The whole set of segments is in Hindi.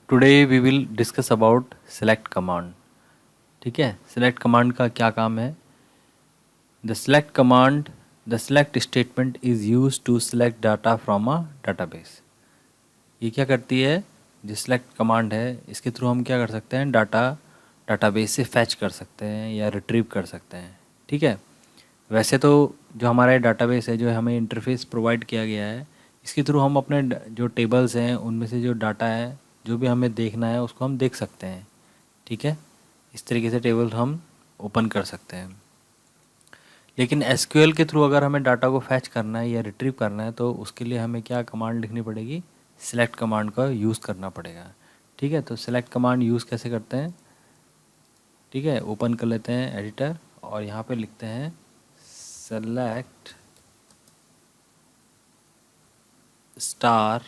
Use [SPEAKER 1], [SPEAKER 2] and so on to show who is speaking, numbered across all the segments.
[SPEAKER 1] Today we will discuss about select command. ठीक है, सेलेक्ट कमांड का क्या काम है? The select statement is use to select data from a database. ये क्या करती है? जो सेलेक्ट कमांड है इसके थ्रू हम क्या कर सकते हैं? डाटाबेस से फैच कर सकते हैं या रिट्रीव कर सकते हैं। ठीक है, वैसे तो जो हमारा डाटाबेस है, जो हमें इंटरफेस प्रोवाइड किया गया है, इसके थ्रू हम अपने जो टेबल्स हैं उनमें से जो डाटा है, जो भी हमें देखना है उसको हम देख सकते हैं। ठीक है, इस तरीके से टेबल हम ओपन कर सकते हैं। लेकिन एसक्यूएल के थ्रू अगर हमें डाटा को फैच करना है या रिट्रीव करना है तो उसके लिए हमें क्या कमांड लिखनी पड़ेगी? सेलेक्ट कमांड का यूज़ करना पड़ेगा। ठीक है, तो सेलेक्ट कमांड यूज़ कैसे करते हैं? ठीक है, ओपन कर लेते हैं एडिटर और यहाँ पे लिखते हैं सेलेक्ट स्टार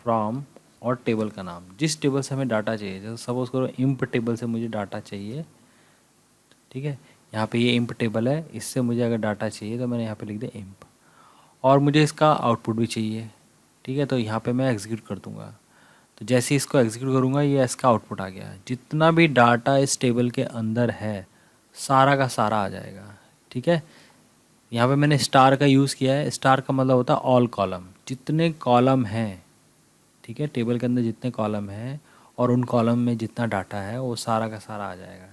[SPEAKER 1] फ्रॉम और टेबल का नाम, जिस टेबल से हमें डाटा चाहिए। जैसे सपोज करो इम्प टेबल से मुझे डाटा चाहिए। ठीक है, यहाँ पे ये इम्प टेबल है, इससे मुझे अगर डाटा चाहिए तो मैंने यहाँ पे लिख दिया इम्प, और मुझे इसका आउटपुट भी चाहिए। ठीक है, तो यहाँ पे मैं एग्जीक्यूट कर दूँगा। तो जैसे ही इसको एग्जीक्यूट करूँगा ये इसका आउटपुट आ गया। जितना भी डाटा इस टेबल के अंदर है सारा का सारा आ जाएगा। ठीक है, यहाँ पे मैंने स्टार का यूज़ किया है। स्टार का मतलब होता है ऑल कॉलम, जितने कॉलम हैं। ठीक है, टेबल के अंदर जितने कॉलम हैं और उन कॉलम में जितना डाटा है वो सारा का सारा आ जाएगा।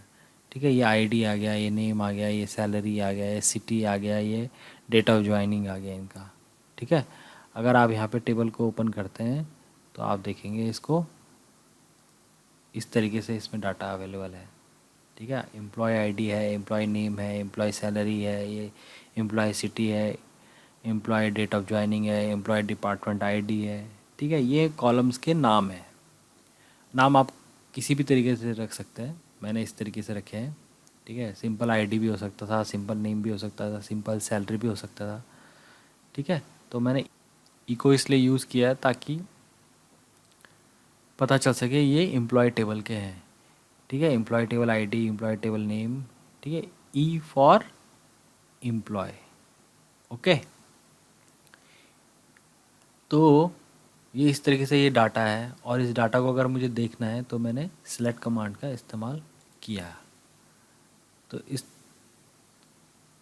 [SPEAKER 1] ठीक है, ये आईडी आ गया, ये नेम आ गया, ये सैलरी आ गया, ये सिटी आ गया, ये डेट ऑफ ज्वाइनिंग आ गया इनका। ठीक है, अगर आप यहाँ पे टेबल को ओपन करते हैं तो आप देखेंगे इसको इस तरीके से इसमें डाटा अवेलेबल है। ठीक है, एम्प्लॉय आईडी है, एम्प्लॉय नेम है, एम्प्लॉय सैलरी है, ये एम्प्लॉय सिटी है, एम्प्लॉय डेट ऑफ ज्वाइनिंग है, एम्प्लॉय डिपार्टमेंट आईडी है। ठीक है, ये कॉलम्स के नाम है। नाम आप किसी भी तरीके से रख सकते हैं, मैंने इस तरीके से रखे हैं। ठीक है, सिंपल आईडी भी हो सकता था, सिंपल नेम भी हो सकता था, सिंपल सैलरी भी हो सकता था। ठीक है, तो मैंने इको इसलिए यूज़ किया है ताकि पता चल सके ये एम्प्लॉय टेबल के हैं। ठीक है, employ table ID, employ table name. ठीक है, ई फॉर एम्प्लॉय। ओके, तो ये इस तरीके से ये डाटा है और इस डाटा को अगर मुझे देखना है तो मैंने सेलेक्ट कमांड का इस्तेमाल किया।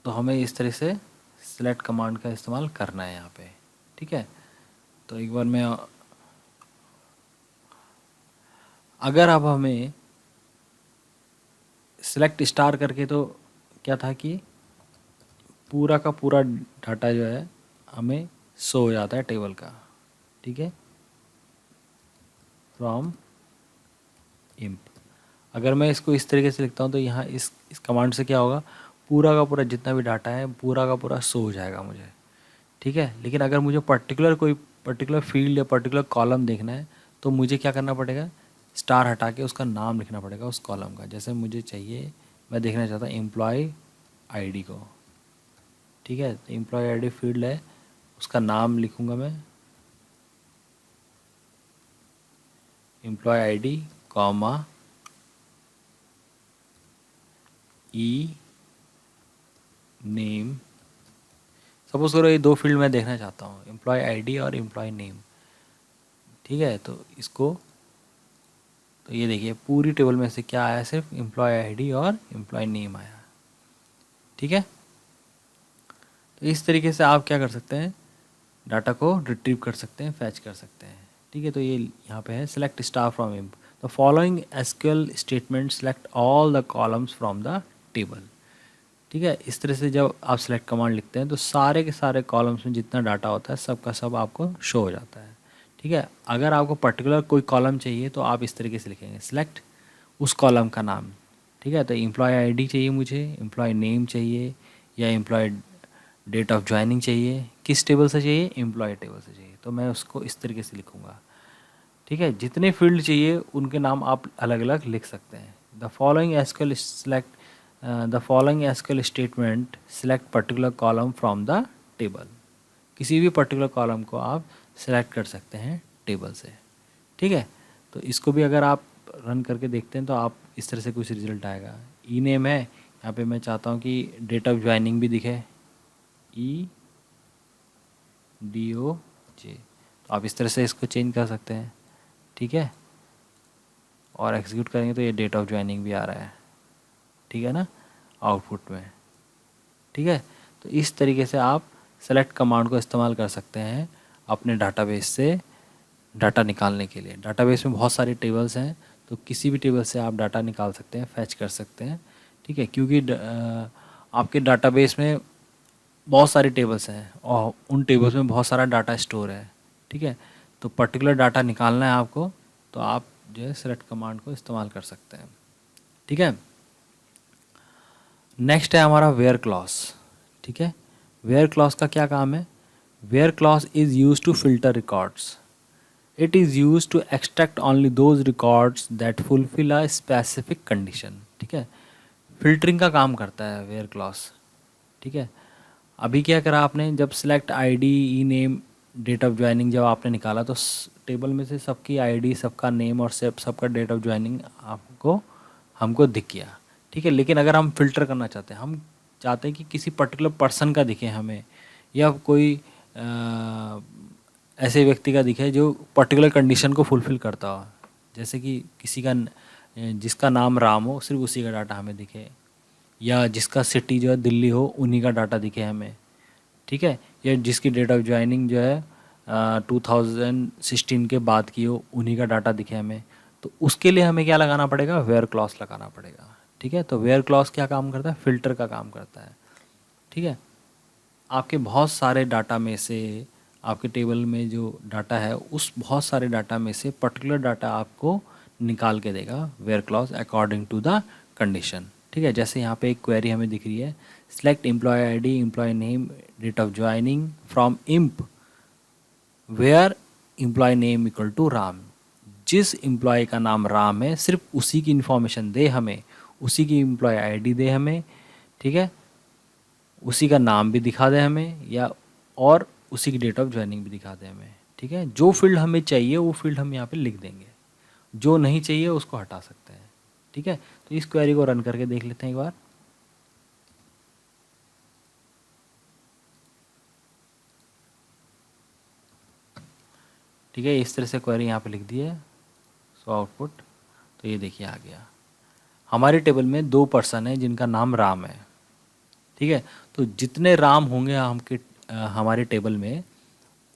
[SPEAKER 1] तो हमें इस तरह से सेलेक्ट कमांड का इस्तेमाल करना है यहाँ पे। ठीक है, तो एक बार मैं अगर अब हमें सेलेक्ट स्टार करके, तो क्या था कि पूरा का पूरा डाटा जो है हमें शो हो जाता है टेबल का। ठीक है, फ्रॉम इम्प। अगर मैं इसको इस तरीके से लिखता हूँ तो यहाँ इस कमांड से क्या होगा? पूरा का पूरा जितना भी डाटा है पूरा का पूरा शो हो जाएगा मुझे। ठीक है, लेकिन अगर मुझे कोई पर्टिकुलर फील्ड या पर्टिकुलर कॉलम देखना है तो मुझे क्या करना पड़ेगा? स्टार हटा के उसका नाम लिखना पड़ेगा उस कॉलम का। जैसे मुझे चाहिए, मैं देखना चाहता हूँ एम्प्लॉय आईडी को। ठीक है, तो एम्प्लॉय आईडी फील्ड है, उसका नाम लिखूँगा मैं employ ID comma E name. Suppose करो ये दो फील्ड मैं देखना चाहता हूँ, एम्प्लॉय आईडी और एम्प्लॉय नेम। ठीक है, तो इसको, तो ये देखिए पूरी टेबल में से क्या आया? सिर्फ एम्प्लॉय आईडी और एम्प्लॉय नेम आया। ठीक है, तो इस तरीके से आप क्या कर सकते हैं? डाटा को रिट्रीव कर सकते हैं, फैच कर सकते हैं। ठीक है, तो ये यहाँ पे है select star from imp. The following SQL statement select all the columns from the table. ठीक है, इस तरह से जब आप सेलेक्ट कमांड लिखते हैं तो सारे के सारे कॉलम्स में जितना डाटा होता है सब का सब आपको शो हो जाता है। ठीक है, अगर आपको पर्टिकुलर कोई कॉलम चाहिए तो आप इस तरीके से लिखेंगे सेलेक्ट उस कॉलम का नाम। ठीक है, तो एम्प्लॉय आईडी चाहिए मुझे, एम्प्लॉय नेम चाहिए, या एम्प्लॉय डेट ऑफ ज्वाइनिंग चाहिए, किस टेबल से चाहिए? एम्प्लॉय टेबल से चाहिए, तो मैं उसको इस तरीके से लिखूँगा। ठीक है, जितने फील्ड चाहिए उनके नाम आप अलग अलग लिख सकते हैं। The following SQL statement select particular column from the table. किसी भी पर्टिकुलर कॉलम को आप सेलेक्ट कर सकते हैं टेबल से। ठीक है, तो इसको भी अगर आप रन करके देखते हैं तो आप इस तरह से कुछ रिजल्ट आएगा। ई नेम है, यहाँ पे मैं चाहता हूँ कि डेट ऑफ ज्वाइनिंग भी दिखे, ई डी ओ जे, तो आप इस तरह से इसको चेंज कर सकते हैं। ठीक है, और एग्जीक्यूट करेंगे तो ये डेट ऑफ ज्वाइनिंग भी आ रहा है, ठीक है ना, आउटपुट में। ठीक है, तो इस तरीके से आप सेलेक्ट कमांड को इस्तेमाल कर सकते हैं अपने डाटाबेस से डाटा निकालने के लिए। डाटाबेस में बहुत सारी टेबल्स हैं, तो किसी भी टेबल से आप डाटा निकाल सकते हैं, फैच कर सकते हैं। ठीक है, क्योंकि आपके डाटाबेस में बहुत सारी टेबल्स हैं और उन टेबल्स में बहुत सारा डाटा स्टोर है। ठीक है, तो पर्टिकुलर डाटा निकालना है आपको, तो आप जो है सेलेक्ट कमांड को इस्तेमाल कर सकते हैं। ठीक है, नेक्स्ट है हमारा वेयर क्लॉज। ठीक है, वेयर क्लॉज का क्या काम है? Where clause is use to filter records. It is use to extract only those records that fulfil a specific condition. ठीक है, फिल्टरिंग का काम करता है वेयर क्लॉज। ठीक है, अभी क्या करा आपने, जब select ID E name date of joining जब आपने निकाला तो टेबल में से सबकी आईडी, सबका नेम और सबका डेट ऑफ ज्वाइनिंग आपको हमको दिख गया। ठीक है, लेकिन अगर हम फिल्टर करना चाहते हैं, हम चाहते हैं कि किसी पर्टिकुलर पर्सन का दिखे हमें, या कोई ऐसे व्यक्ति का दिखे जो पर्टिकुलर कंडीशन को फुलफ़िल करता हो, जैसे कि किसी का जिसका नाम राम हो, सिर्फ उसी का डाटा हमें दिखे, या जिसका सिटी जो है दिल्ली हो, उन्हीं का डाटा दिखे हमें। ठीक है, या जिसकी डेट ऑफ ज्वाइनिंग जो है 2016 के बाद की हो, उन्हीं का डाटा दिखे हमें। तो उसके लिए हमें क्या लगाना पड़ेगा? वेयर क्लॉज लगाना पड़ेगा। ठीक है, तो वेयर क्लॉज क्या काम करता है? फिल्टर का काम करता है। ठीक है, आपके बहुत सारे डाटा में से, आपके टेबल में जो डाटा है उस बहुत सारे डाटा में से पर्टिकुलर डाटा आपको निकाल के देगा where clause according to the condition. ठीक है, जैसे यहाँ पे एक क्वेरी हमें दिख रही है, select employ ID, employ name, date of joining from emp where employ name equal to Ram. जिस एम्प्लॉय का नाम राम है सिर्फ उसी की इन्फॉर्मेशन दे हमें, उसी की एम्प्लॉय आईडी दे हमें। ठीक है, उसी का नाम भी दिखा दे हमें, या और उसी की डेट ऑफ ज्वाइनिंग भी दिखा दे हमें। ठीक है, जो फील्ड हमें चाहिए वो फील्ड हम यहाँ पे लिख देंगे, जो नहीं चाहिए उसको हटा सकते हैं। ठीक है, तो इस क्वेरी को रन करके देख लेते हैं एक बार। ठीक है, इस तरह से क्वेरी यहाँ पे लिख दी है, सो आउटपुट, तो ये देखिए आ गया। हमारे टेबल में 2 पर्सन है जिनका नाम राम है। ठीक है, तो जितने राम होंगे हमारे टेबल में,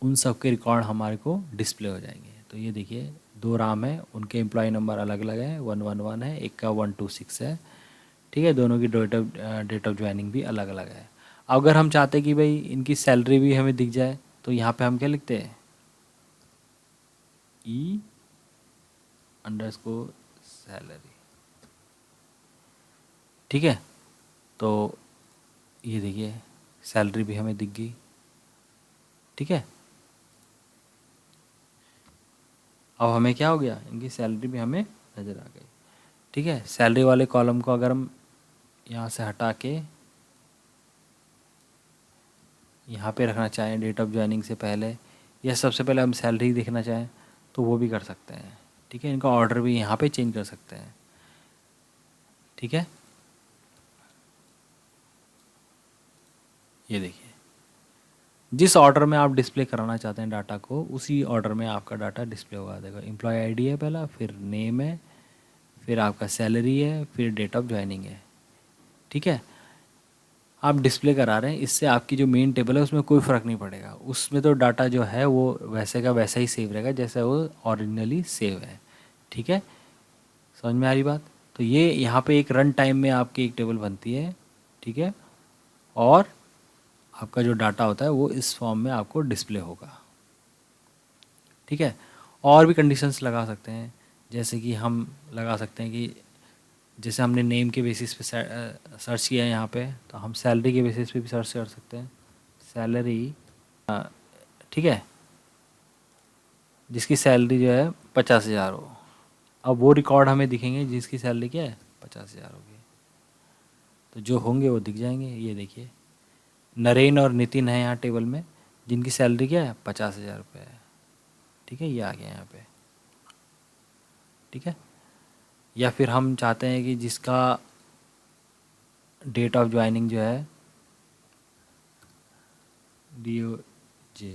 [SPEAKER 1] उन सब के रिकॉर्ड हमारे को डिस्प्ले हो जाएंगे। तो ये देखिए 2 राम है, उनके एम्प्लॉय नंबर अलग अलग है, 111 है, एक का 126 है। ठीक है, दोनों की डेट ऑफ ज्वाइनिंग भी अलग अलग है। अगर हम चाहते हैं कि भाई इनकी सैलरी भी हमें दिख जाए, तो यहाँ पे हम क्या लिखते हैं? E underscore salary. ठीक है, तो ये देखिए सैलरी भी हमें दिख गई। ठीक है, अब हमें क्या हो गया? इनकी सैलरी भी हमें नज़र आ गई। ठीक है, सैलरी वाले कॉलम को अगर हम यहाँ से हटा के यहाँ पे रखना चाहें डेट ऑफ ज्वाइनिंग से पहले, या सबसे पहले हम सैलरी देखना चाहें, तो वो भी कर सकते हैं। ठीक है, इनका ऑर्डर भी यहाँ पे चेंज कर सकते हैं। ठीक है, ये देखिए जिस ऑर्डर में आप डिस्प्ले कराना चाहते हैं डाटा को, उसी ऑर्डर में आपका डाटा डिस्प्ले होगा। देखो एम्प्लॉय आईडी है पहला, फिर नेम है, फिर आपका सैलरी है, फिर डेट ऑफ ज्वाइनिंग है। ठीक है, आप डिस्प्ले करा रहे हैं, इससे आपकी जो मेन टेबल है उसमें कोई फ़र्क नहीं पड़ेगा। उसमें तो डाटा जो है वो वैसे का वैसा ही सेव रहेगा जैसे वो ओरिजिनली सेव है। ठीक है, समझ में आ रही बात? तो ये यहाँ पे एक रन टाइम में आपकी एक टेबल बनती है। ठीक है, और आपका जो डाटा होता है वो इस फॉर्म में आपको डिस्प्ले होगा। ठीक है, और भी कंडीशंस लगा सकते हैं, जैसे कि हम लगा सकते हैं कि जैसे हमने नेम के बेसिस पे सर्च किया है यहाँ पे, तो हम सैलरी के बेसिस पे भी सर्च कर सकते हैं। सैलरी, ठीक है, जिसकी सैलरी जो है 50,000 हो। अब वो रिकॉर्ड हमें दिखेंगे जिसकी सैलरी क्या है? 50,000 होगी। तो जो होंगे वो दिख जाएंगे। ये देखिए नरेन और नितिन है यहाँ टेबल में, जिनकी सैलरी क्या है? 50,000 रुपये है। ठीक है, ये आ गया यहाँ पे। ठीक है, या फिर हम चाहते हैं कि जिसका डेट ऑफ ज्वाइनिंग जो है DOJ,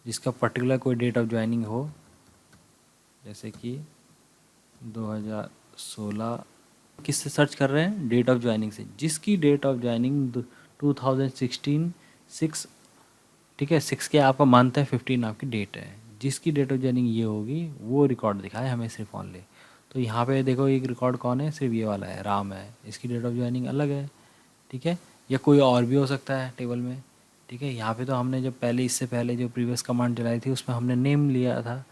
[SPEAKER 1] जिसका पर्टिकुलर कोई डेट ऑफ ज्वाइनिंग हो, जैसे कि 2016 किससे सर्च कर रहे हैं, डेट ऑफ ज्वाइनिंग से, जिसकी डेट ऑफ ज्वाइनिंग 2016 6, ठीक है 6 के आपका मंथ है, 15 आपकी डेट है, जिसकी डेट ऑफ ज्वाइनिंग ये होगी वो रिकॉर्ड दिखाए हमें सिर्फ ऑनली। तो यहाँ पे देखो एक रिकॉर्ड कौन है, सिर्फ ये वाला है, राम है, इसकी डेट ऑफ ज्वाइनिंग अलग है, ठीक है। या कोई और भी हो सकता है टेबल में, ठीक है। यहाँ पे तो हमने जब पहले, इससे पहले जो प्रीवियस कमांड चलाई थी उसमें हमने नेम लिया था,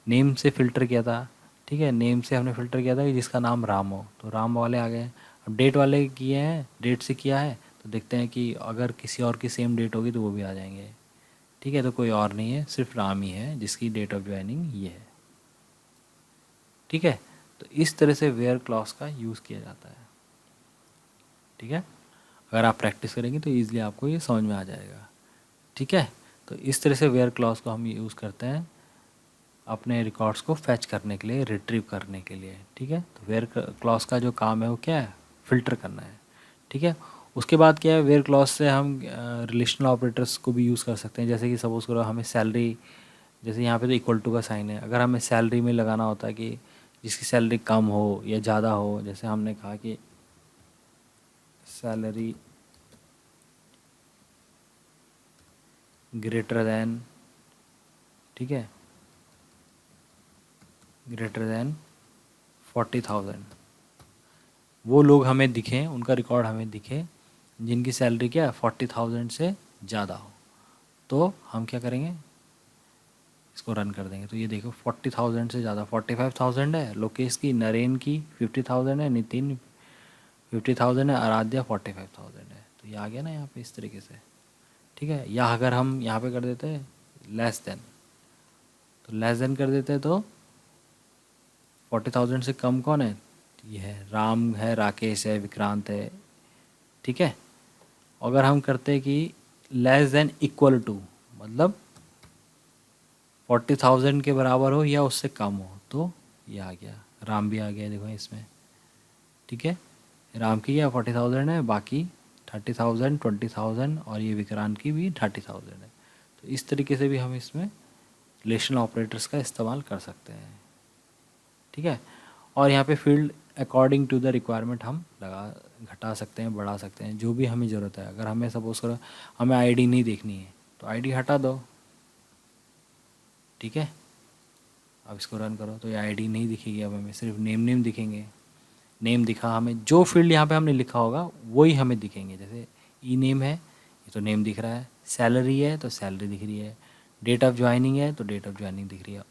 [SPEAKER 1] नेम से फ़िल्टर किया था, ठीक है, नेम से हमने फ़िल्टर किया था कि जिसका नाम राम हो, तो राम वाले आ गए। अब डेट वाले किए हैं, डेट से किया है, तो देखते हैं कि अगर किसी और की सेम डेट होगी तो वो भी आ जाएंगे, ठीक है। तो कोई और नहीं है, सिर्फ राम ही है जिसकी डेट ऑफ ज्वाइनिंग ये है, ठीक है। तो इस तरह से वेयर क्लॉज का यूज़ किया जाता है, ठीक है। अगर आप प्रैक्टिस करेंगे तो ईज़िली आपको ये समझ में आ जाएगा, ठीक है। तो इस तरह से वेयर क्लॉज को हम यूज़ करते हैं अपने रिकॉर्ड्स को फैच करने के लिए, रिट्रीव करने के लिए, ठीक है। तो वेयर क्लॉज का जो काम है वो क्या है, फ़िल्टर करना है, ठीक है। उसके बाद क्या है, वेयर क्लॉज से हम रिलेशनल ऑपरेटर्स को भी यूज़ कर सकते हैं। जैसे कि सपोज़ करो हमें सैलरी, जैसे यहाँ पे तो इक्वल टू का साइन है, अगर हमें सैलरी में लगाना होता है कि जिसकी सैलरी कम हो या ज़्यादा हो, जैसे हमने कहा कि सैलरी ग्रेटर दैन, ठीक है, ग्रेटर दैन 40,000, वो लोग हमें दिखें, उनका रिकॉर्ड हमें दिखे जिनकी सैलरी क्या है 40,000 से ज़्यादा हो, तो हम क्या करेंगे, इसको रन कर देंगे। तो ये देखो 40,000 से ज़्यादा 45,000 है, लोकेश की, नरेन की 50,000 है, नितिन 50,000 है, आराध्या 45,000 है। तो ये आ गया ना यहाँ पे इस तरीके से, ठीक है। या अगर हम यहाँ पे कर देते हैं लेस देन, तो लेस देन कर देते हैं तो 40,000 से कम कौन है, ये है राम है, राकेश है, विक्रांत है, ठीक है। अगर हम करते हैं कि लेस देन इक्वल टू, मतलब 40,000 के बराबर हो या उससे कम हो, तो ये आ गया, राम भी आ गया देखो इसमें, ठीक है। राम की क्या 40,000 है, बाकी 30,000, 20,000 और ये विक्रांत की भी 30,000 है। तो इस तरीके से भी हम इसमें रिलेशनल ऑपरेटर्स का इस्तेमाल कर सकते हैं, ठीक है। और यहाँ पे field according to the requirement हम लगा घटा सकते हैं, बढ़ा सकते हैं, जो भी हमें ज़रूरत है। अगर हमें सपोज़ करो हमें आईडी नहीं देखनी है तो आईडी हटा दो, ठीक है। अब इसको रन करो तो ये आईडी नहीं दिखेगी, अब हमें सिर्फ नेम दिखेंगे। नेम दिखा, हमें जो फील्ड यहाँ पे हमने लिखा होगा वही हमें दिखेंगे। जैसे ई नेम है, ये तो नेम दिख रहा है, सैलरी है तो सैलरी दिख रही है, डेट ऑफ ज्वाइनिंग है तो डेट ऑफ ज्वाइनिंग दिख रही है,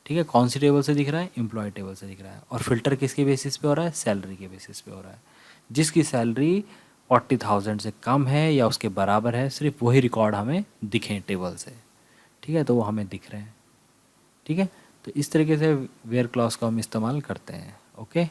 [SPEAKER 1] ठीक है। कौन सी टेबल से दिख रहा है, एम्प्लॉय टेबल से दिख रहा है। और फिल्टर किसके बेसिस पे हो रहा है, सैलरी के बेसिस पे हो रहा है। जिसकी सैलरी 40,000 से कम है या उसके बराबर है, सिर्फ वही रिकॉर्ड हमें दिखें टेबल से, ठीक है। तो वो हमें दिख रहे हैं, ठीक है। तो इस तरीके से वेयर क्लॉज को हम इस्तेमाल करते हैं, ओके।